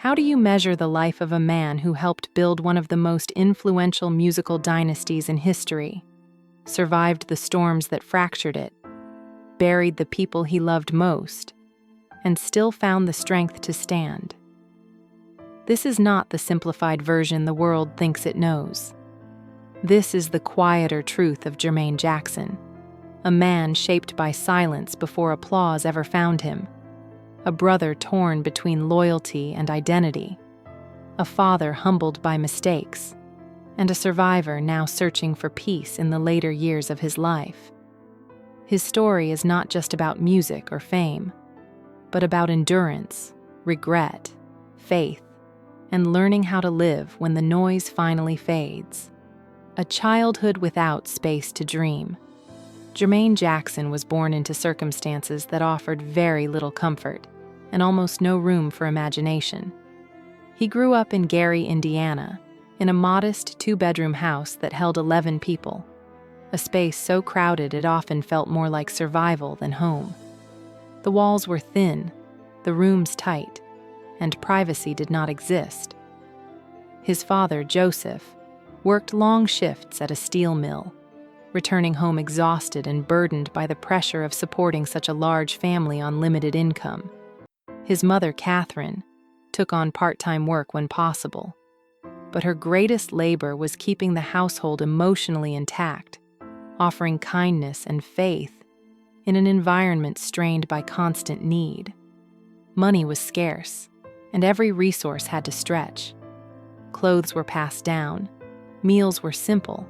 How do you measure the life of a man who helped build one of the most influential musical dynasties in history, survived the storms that fractured it, buried the people he loved most, and still found the strength to stand? This is not the simplified version the world thinks it knows. This is the quieter truth of Jermaine Jackson, a man shaped by silence before applause ever found him, a brother torn between loyalty and identity, a father humbled by mistakes, and a survivor now searching for peace in the later years of his life. His story is not just about music or fame, but about endurance, regret, faith, and learning how to live when the noise finally fades. A childhood without space to dream. Jermaine Jackson was born into circumstances that offered very little comfort and almost no room for imagination. He grew up in Gary, Indiana, in a modest 2-bedroom house that held 11 people, a space so crowded it often felt more like survival than home. The walls were thin, the rooms tight, and privacy did not exist. His father, Joseph, worked long shifts at a steel mill, returning home exhausted and burdened by the pressure of supporting such a large family on limited income. His mother, Catherine, took on part-time work when possible, but her greatest labor was keeping the household emotionally intact, offering kindness and faith in an environment strained by constant need. Money was scarce, and every resource had to stretch. Clothes were passed down, meals were simple,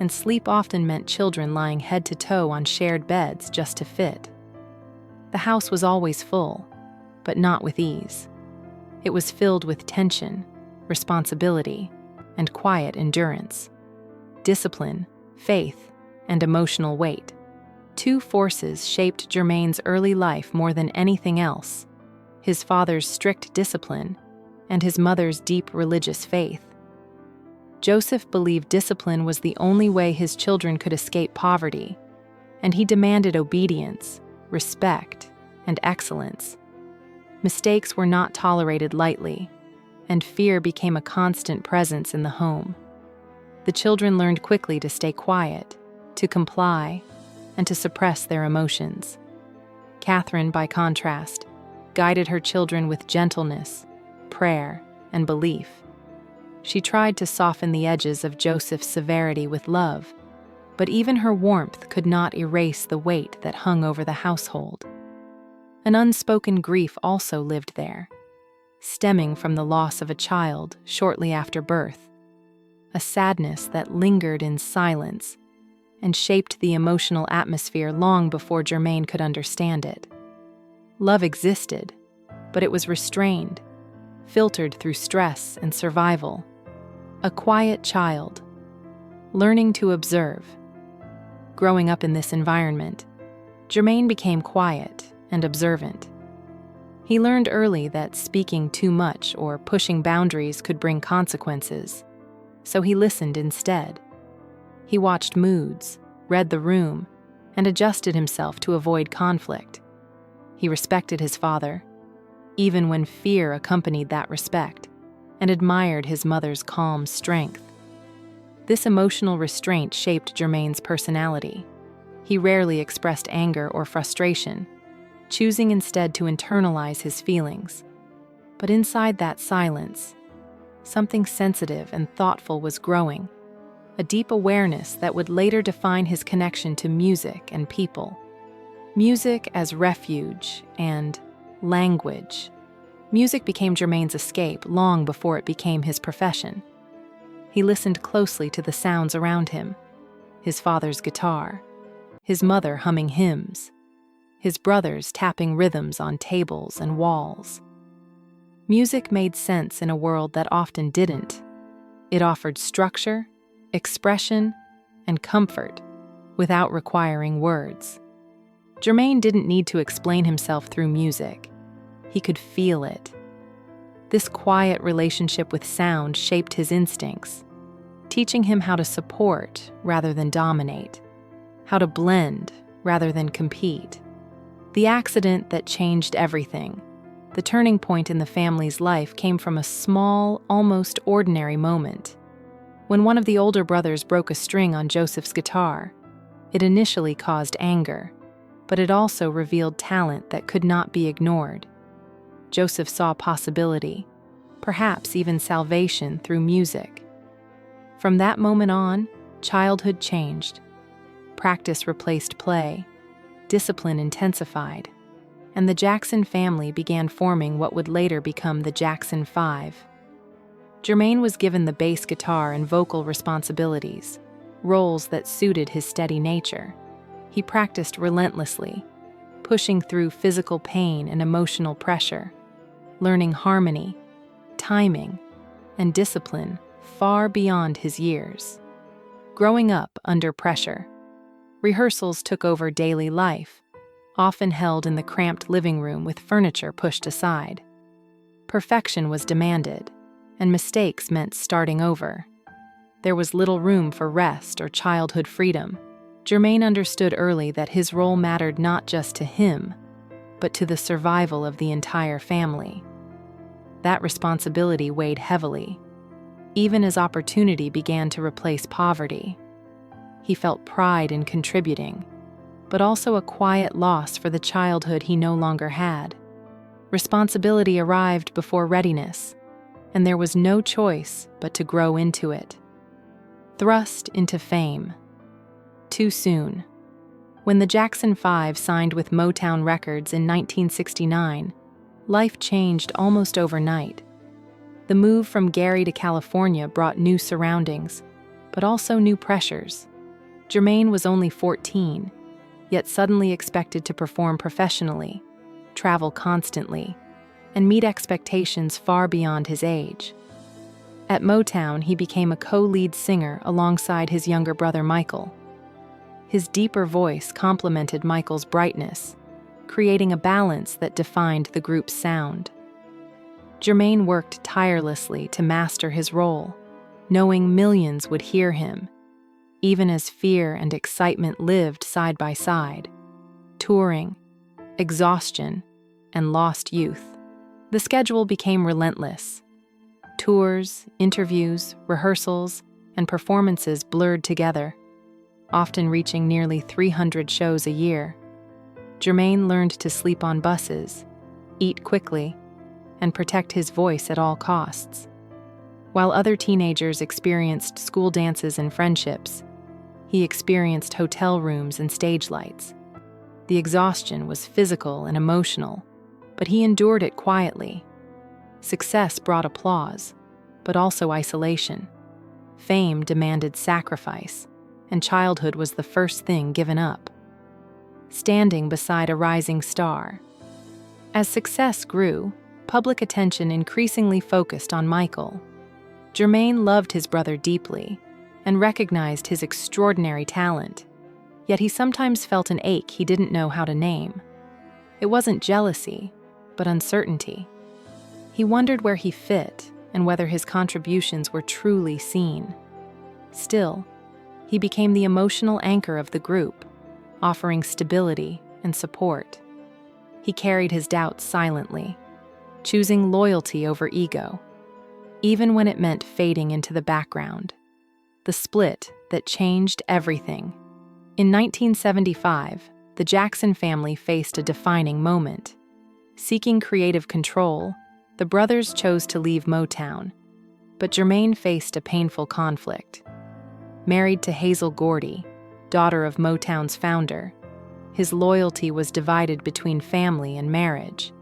and sleep often meant children lying head to toe on shared beds just to fit. The house was always full, but not with ease. It was filled with tension, responsibility, and quiet endurance. Discipline, faith, and emotional weight. 2 forces shaped Jermaine's early life more than anything else: his father's strict discipline and his mother's deep religious faith. Joseph believed discipline was the only way his children could escape poverty, and he demanded obedience, respect, and excellence. Mistakes were not tolerated lightly, and fear became a constant presence in the home. The children learned quickly to stay quiet, to comply, and to suppress their emotions. Catherine, by contrast, guided her children with gentleness, prayer, and belief. She tried to soften the edges of Joseph's severity with love, but even her warmth could not erase the weight that hung over the household. An unspoken grief also lived there, stemming from the loss of a child shortly after birth, a sadness that lingered in silence and shaped the emotional atmosphere long before Jermaine could understand it. Love existed, but it was restrained, filtered through stress and survival. A quiet child, learning to observe. Growing up in this environment, Jermaine became quiet and observant. He learned early that speaking too much or pushing boundaries could bring consequences, so he listened instead. He watched moods, read the room, and adjusted himself to avoid conflict. He respected his father, even when fear accompanied that respect, and admired his mother's calm strength. This emotional restraint shaped Jermaine's personality. He rarely expressed anger or frustration, choosing instead to internalize his feelings. But inside that silence, something sensitive and thoughtful was growing, a deep awareness that would later define his connection to music and people. Music as refuge and language. Music became Jermaine's escape long before it became his profession. He listened closely to the sounds around him: his father's guitar, his mother humming hymns, his brothers tapping rhythms on tables and walls. Music made sense in a world that often didn't. It offered structure, expression, and comfort without requiring words. Jermaine didn't need to explain himself through music. He could feel it. This quiet relationship with sound shaped his instincts, teaching him how to support rather than dominate, how to blend rather than compete. The accident that changed everything, The turning point in the family's life came from a small, almost ordinary moment. When one of the older brothers broke a string on Joseph's guitar, it initially caused anger, but it also revealed talent that could not be ignored. Joseph saw possibility, perhaps even salvation through music. From that moment on, childhood changed. Practice replaced play, discipline intensified, and the Jackson family began forming what would later become the Jackson 5. Jermaine was given the bass guitar and vocal responsibilities, roles that suited his steady nature. He practiced relentlessly, pushing through physical pain and emotional pressure, learning harmony, timing, and discipline far beyond his years. Growing up under pressure, rehearsals took over daily life, often held in the cramped living room with furniture pushed aside. Perfection was demanded, and mistakes meant starting over. There was little room for rest or childhood freedom. Jermaine understood early that his role mattered not just to him, but to the survival of the entire family. That responsibility weighed heavily, even as opportunity began to replace poverty. He felt pride in contributing, but also a quiet loss for the childhood he no longer had. Responsibility arrived before readiness, and there was no choice but to grow into it. Thrust into fame. Too soon. When the Jackson 5 signed with Motown Records in 1969, life changed almost overnight. The move from Gary to California brought new surroundings, but also new pressures. Jermaine was only 14, yet suddenly expected to perform professionally, travel constantly, and meet expectations far beyond his age. At Motown, he became a co-lead singer alongside his younger brother Michael. His deeper voice complemented Michael's brightness, creating a balance that defined the group's sound. Jermaine worked tirelessly to master his role, knowing millions would hear him, even as fear and excitement lived side by side. Touring, exhaustion, and lost youth. The schedule became relentless. Tours, interviews, rehearsals, and performances blurred together, often reaching nearly 300 shows a year. Jermaine learned to sleep on buses, eat quickly, and protect his voice at all costs. While other teenagers experienced school dances and friendships, he experienced hotel rooms and stage lights. The exhaustion was physical and emotional, but he endured it quietly. Success brought applause, but also isolation. Fame demanded sacrifice, and childhood was the first thing given up. Standing beside a rising star. As success grew, public attention increasingly focused on Michael. Jermaine loved his brother deeply and recognized his extraordinary talent, yet he sometimes felt an ache he didn't know how to name. It wasn't jealousy, but uncertainty. He wondered where he fit and whether his contributions were truly seen. Still, he became the emotional anchor of the group, offering stability and support. He carried his doubts silently, choosing loyalty over ego, even when it meant fading into the background. The split that changed everything. In 1975, the Jackson family faced a defining moment. Seeking creative control, the brothers chose to leave Motown, but Jermaine faced a painful conflict. Married to Hazel Gordy, daughter of Motown's founder, his loyalty was divided between family and marriage.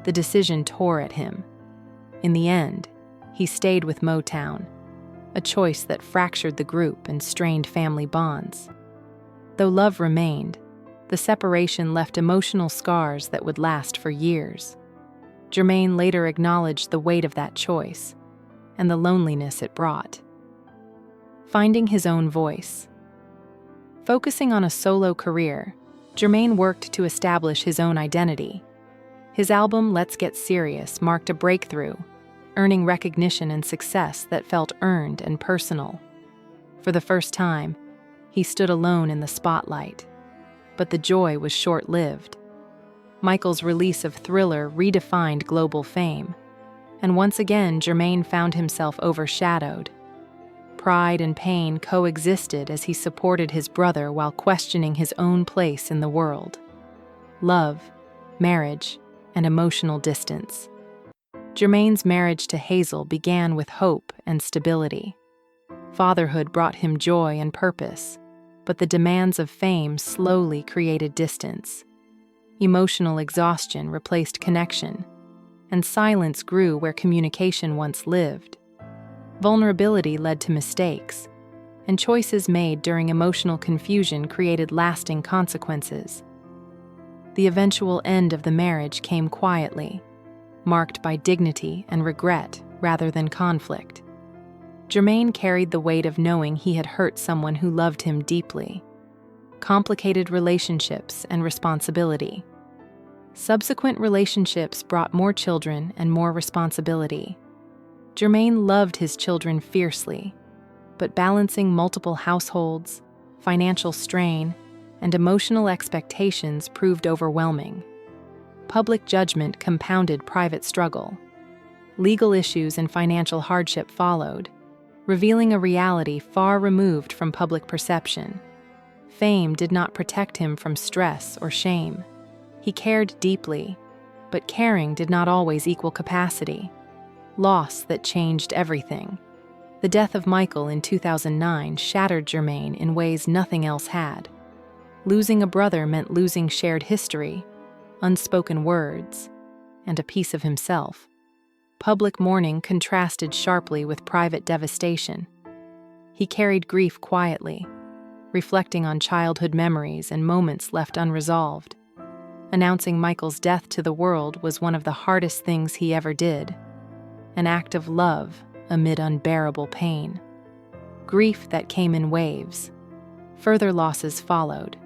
The decision tore at him. In the end, he stayed with Motown, a choice that fractured the group and strained family bonds. Though love remained, the separation left emotional scars that would last for years. Jermaine later acknowledged the weight of that choice and the loneliness it brought. Finding his own voice. Focusing on a solo career, Jermaine worked to establish his own identity. His album, Let's Get Serious, marked a breakthrough, earning recognition and success that felt earned and personal. For the first time, he stood alone in the spotlight, but the joy was short-lived. Michael's release of Thriller redefined global fame, and once again Jermaine found himself overshadowed. Pride and pain coexisted as he supported his brother while questioning his own place in the world. Love, marriage, and emotional distance. Jermaine's marriage to Hazel began with hope and stability. Fatherhood brought him joy and purpose, but the demands of fame slowly created distance. Emotional exhaustion replaced connection, and silence grew where communication once lived. Vulnerability led to mistakes, and choices made during emotional confusion created lasting consequences. The eventual end of the marriage came quietly, marked by dignity and regret rather than conflict. Jermaine carried the weight of knowing he had hurt someone who loved him deeply. Complicated relationships and responsibility. Subsequent relationships brought more children and more responsibility. Jermaine loved his children fiercely, but balancing multiple households, financial strain, and emotional expectations proved overwhelming. Public judgment compounded private struggle. Legal issues and financial hardship followed, revealing a reality far removed from public perception. Fame did not protect him from stress or shame. He cared deeply, but caring did not always equal capacity. Loss that changed everything. The death of Michael in 2009 shattered Jermaine in ways nothing else had. Losing a brother meant losing shared history, unspoken words, and a piece of himself. Public mourning contrasted sharply with private devastation. He carried grief quietly, reflecting on childhood memories and moments left unresolved. Announcing Michael's death to the world was one of the hardest things he ever did. An act of love amid unbearable pain. Grief that came in waves. Further losses followed.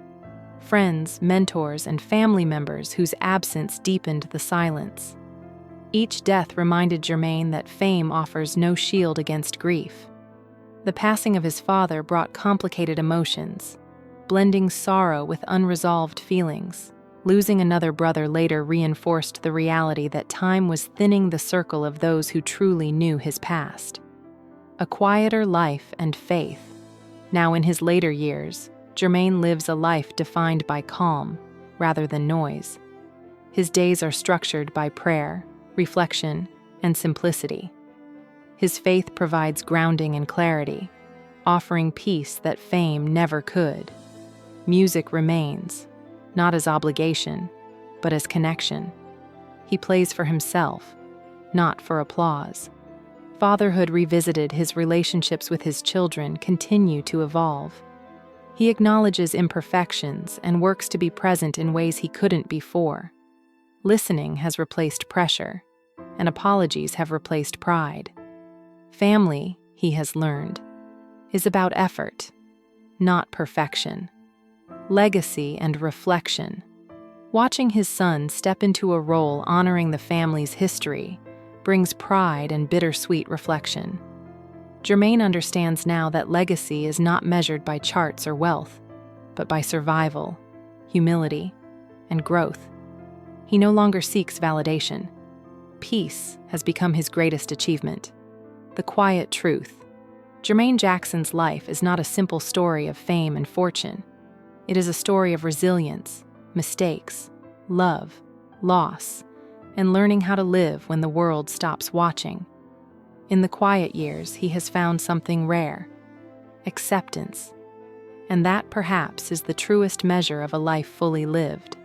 Friends, mentors, and family members whose absence deepened the silence. Each death reminded Jermaine that fame offers no shield against grief. The passing of his father brought complicated emotions, blending sorrow with unresolved feelings. Losing another brother later reinforced the reality that time was thinning the circle of those who truly knew his past. A quieter life and faith. Now in his later years, Jermaine lives a life defined by calm rather than noise. His days are structured by prayer, reflection, and simplicity. His faith provides grounding and clarity, offering peace that fame never could. Music remains, not as obligation, but as connection. He plays for himself, not for applause. Fatherhood revisited, his relationships with his children continue to evolve. He acknowledges imperfections and works to be present in ways he couldn't before. Listening has replaced pressure, and apologies have replaced pride. Family, he has learned, is about effort, not perfection. Legacy and reflection. Watching his son step into a role honoring the family's history brings pride and bittersweet reflection. Jermaine understands now that legacy is not measured by charts or wealth, but by survival, humility, and growth. He no longer seeks validation. Peace has become his greatest achievement. The quiet truth. Jermaine Jackson's life is not a simple story of fame and fortune. It is a story of resilience, mistakes, love, loss, and learning how to live when the world stops watching. In the quiet years, he has found something rare: acceptance. And that, perhaps, is the truest measure of a life fully lived.